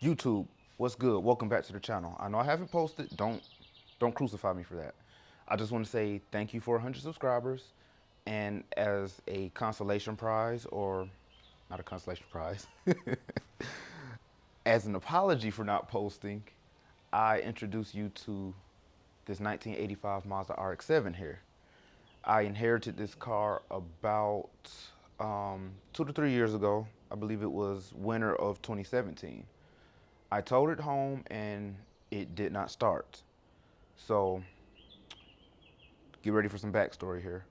YouTube, what's good? Welcome back to the channel. I know I haven't posted. Don't crucify me for that. I just want to say thank you for 100 subscribers, and as a consolation prize, or not a consolation prize, as an apology for not posting, I introduce you to this 1985 Mazda RX-7 here. I inherited this car about 2 to 3 years ago. I believe it was winter of 2017. I towed it home and it did not start. So get ready for some backstory here.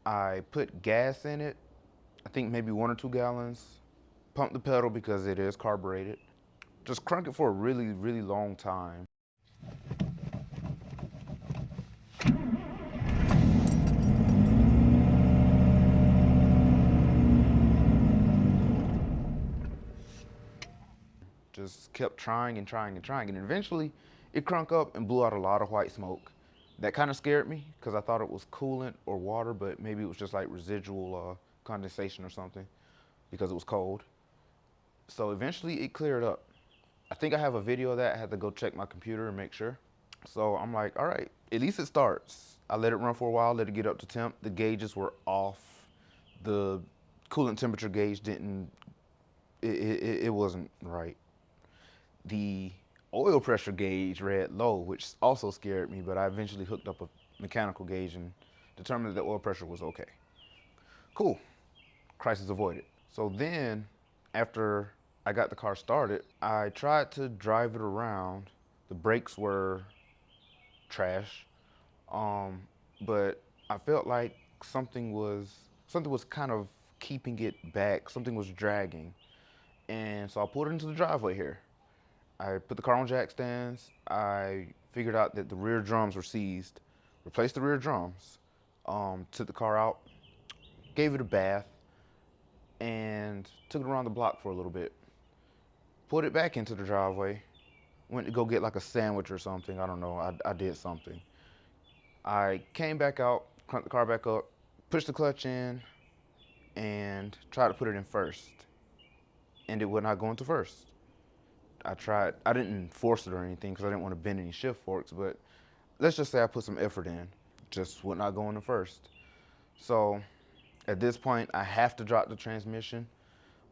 I put gas in it, I think maybe 1 or 2 gallons, pumped the pedal because it is carbureted. Just crunk it for a really, really long time. Just kept trying and trying and trying. And eventually it crunk up and blew out a lot of white smoke. That kind of scared me because I thought it was coolant or water, but maybe it was just like residual condensation or something because it was cold. So eventually it cleared up. I think I have a video of that. I had to go check my computer and make sure. So I'm like, all right, at least it starts. I let it run for a while, let it get up to temp. The gauges were off. The coolant temperature gauge didn't, it wasn't right. The oil pressure gauge read low, which also scared me, but I eventually hooked up a mechanical gauge and determined that the oil pressure was okay. Cool, crisis avoided. So then, after I got the car started, I tried to drive it around. The brakes were trash, but I felt like something was kind of keeping it back. Something was dragging, and so I pulled it into the driveway here. I put the car on jack stands. I figured out that the rear drums were seized. Replaced the rear drums. Took the car out, gave it a bath, and took it around the block for a little bit. Put it back into the driveway. Went to go get like a sandwich or something. I don't know. I did something. I came back out, cranked the car back up, pushed the clutch in, and tried to put it in first. And it would not go into first. I didn't force it or anything because I didn't want to bend any shift forks, but let's just say I put some effort in. Just would not go into first. So at this point, I have to drop the transmission.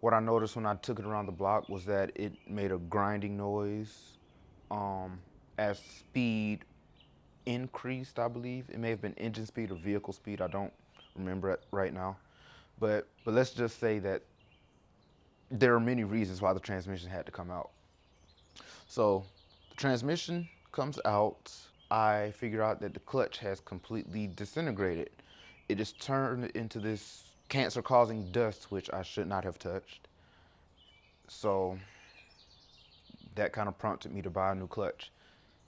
What I noticed when I took it around the block was that it made a grinding noise as speed increased, I believe. It may have been engine speed or vehicle speed. I don't remember it right now. But let's just say that there are many reasons why the transmission had to come out. So the transmission comes out. I figure out that the clutch has completely disintegrated. It is turned into this cancer-causing dust, which I should not have touched. So that kind of prompted me to buy a new clutch.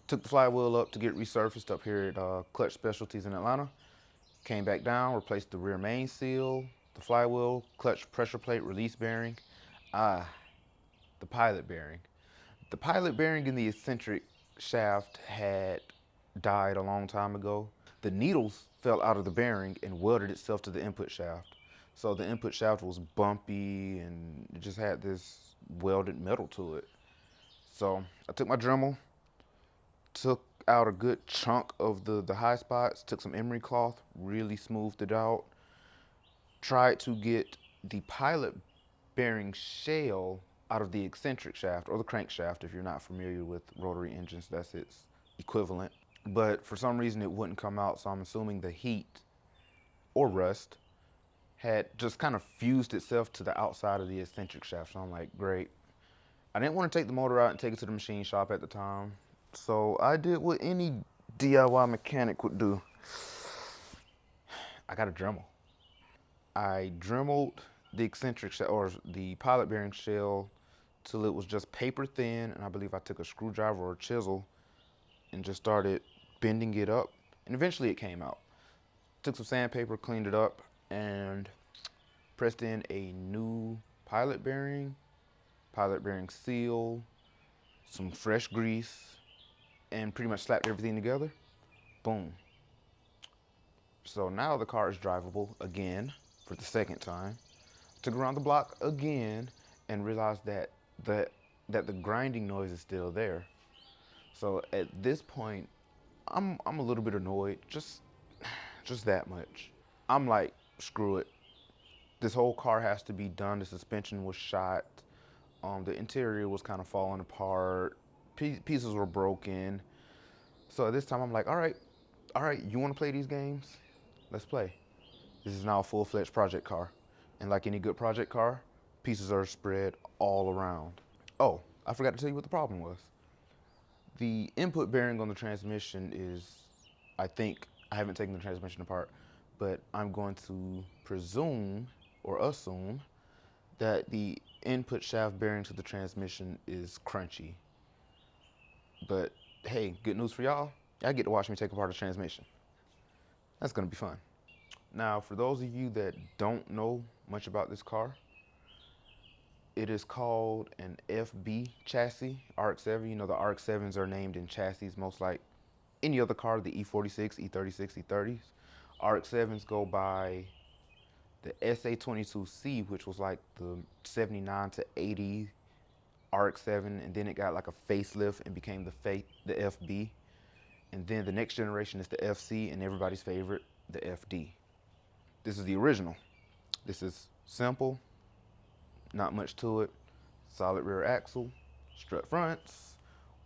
Took the flywheel up to get resurfaced up here at Clutch Specialties in Atlanta. Came back down, replaced the rear main seal, the flywheel, clutch pressure plate, release bearing. Ah, the pilot bearing. The pilot bearing in the eccentric shaft had died a long time ago. The needles fell out of the bearing and welded itself to the input shaft. So the input shaft was bumpy and it just had this welded metal to it. So I took my Dremel, took out a good chunk of the high spots, took some emery cloth, really smoothed it out, tried to get the pilot bearing shell out of the eccentric shaft or the crankshaft. If you're not familiar with rotary engines, that's its equivalent. But for some reason it wouldn't come out, so I'm assuming the heat or rust had just kind of fused itself to the outside of the eccentric shaft. So I'm like, great. I didn't want to take the motor out and take it to the machine shop at the time. So I did what any DIY mechanic would do. I got a Dremel. I dremeled the eccentric shell or the pilot bearing shell till it was just paper thin, and I believe I took a screwdriver or a chisel and just started bending it up, and eventually it came out. Took some sandpaper, cleaned it up, and pressed in a new pilot bearing seal, some fresh grease, and pretty much slapped everything together. Boom. So now the car is drivable again for the second time. Took it around the block again and realized that the that the grinding noise is still there. So at this point, I'm a little bit annoyed, just that much. I'm like, screw it. This whole car has to be done. The suspension was shot. The interior was kind of falling apart. Pieces were broken. So at this time, I'm like, all right, you want to play these games? Let's play. This is now a full-fledged project car. And like any good project car, pieces are spread all around. Oh, I forgot to tell you what the problem was. The input bearing on the transmission is, I think, I haven't taken the transmission apart, but I'm going to presume or assume that the input shaft bearing to the transmission is crunchy. But hey, good news for y'all. Y'all get to watch me take apart the transmission. That's gonna be fun. Now, for those of you that don't know much about this car, it is called an FB chassis, RX-7. You know, the RX-7s are named in chassis, most like any other car, the E46, E36, E30s. RX-7s go by the SA22C, which was like the 79 to 80 RX-7, and then it got like a facelift and became the FB. And then the next generation is the FC, and everybody's favorite, the FD. This is the original. This is simple, not much to it. Solid rear axle, strut fronts,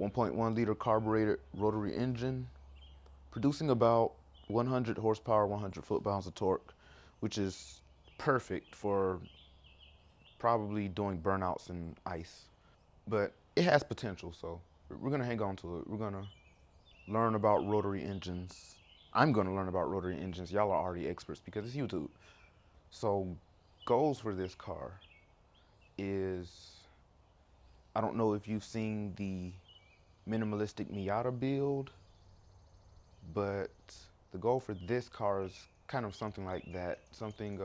1.1 liter carbureted rotary engine, producing about 100 horsepower, 100 foot-pounds of torque, which is perfect for probably doing burnouts in ice. But it has potential, so we're gonna hang on to it. We're gonna learn about rotary engines. I'm gonna learn about rotary engines. Y'all are already experts because it's YouTube. So goals for this car is, I don't know if you've seen the minimalistic Miata build, but the goal for this car is kind of something like that. Something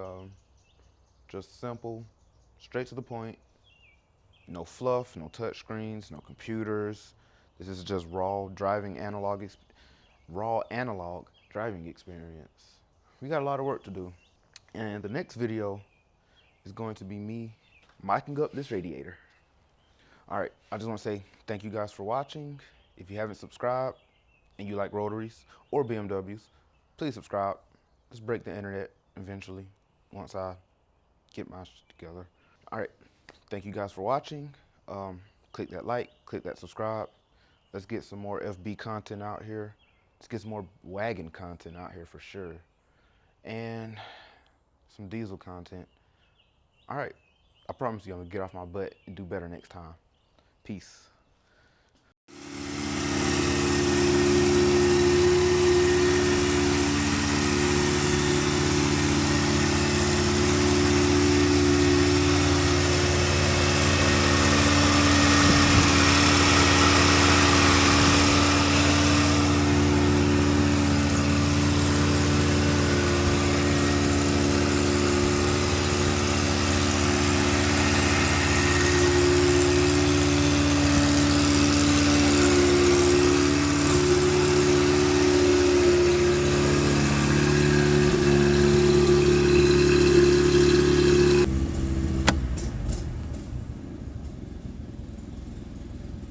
just simple, straight to the point, no fluff, no touch screens, no computers. This is just raw analog driving experience. We got a lot of work to do. And the next video is going to be me micing up this radiator. All right, I just want to say thank you guys for watching. If you haven't subscribed and you like rotaries or BMWs, please subscribe. Let's break the internet eventually once I get my shit together. All right, thank you guys for watching. Click that like, click that subscribe. Let's get some more FB content out here. Let's get some more wagon content out here for sure. And some diesel content. All right, I promise you I'm gonna get off my butt and do better next time. Peace.